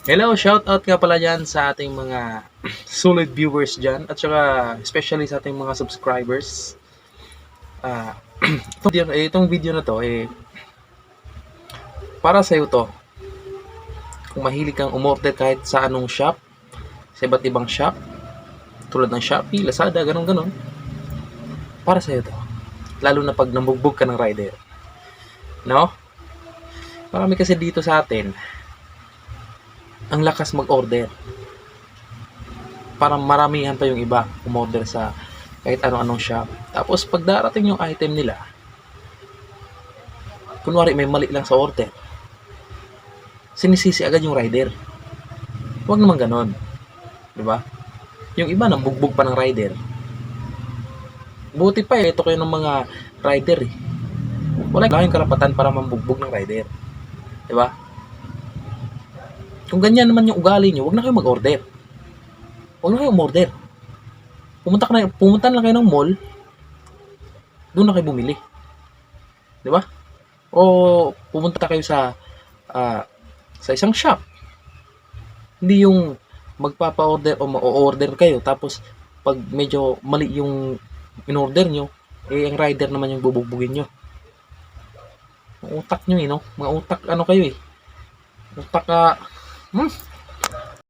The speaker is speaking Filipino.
Hello, shout out nga pala dyan sa ating mga solid viewers dyan at saka especially sa ating mga subscribers. Ah, itong video na to para sa iyo to. Kung mahilig kang umorder kahit sa anong shop, sa iba't ibang shop, tulad ng Shopee, Lazada, ganun-ganun, para sa iyo to. Lalo na pag nambugbog ka ng rider. No? Marami kasi dito sa atin ang lakas mag-order. Parang maramihan pa yung iba umorder sa kahit ano-anong shop. Tapos pag darating yung item nila, kunwari may mali lang sa order, sinisisi agad yung rider. Huwag naman ganon. Diba? Yung iba nang bugbog pa ng rider. Buti pa ito kayo ng mga rider eh. Wala kayong karapatan para mambugbog ng rider. Diba? Kung ganyan naman yung ugali nyo, huwag na kayo mag-order. Huwag na kayo umorder. Pumunta lang kayo ng mall, doon na kayo bumili. Di ba? O pumunta kayo sa isang shop. Hindi yung magpapa-order o ma-order kayo tapos pag medyo mali yung in-order nyo, ang rider naman yung bubugbugin nyo. Mga utak nyo no? Mga utak ano kayo Utak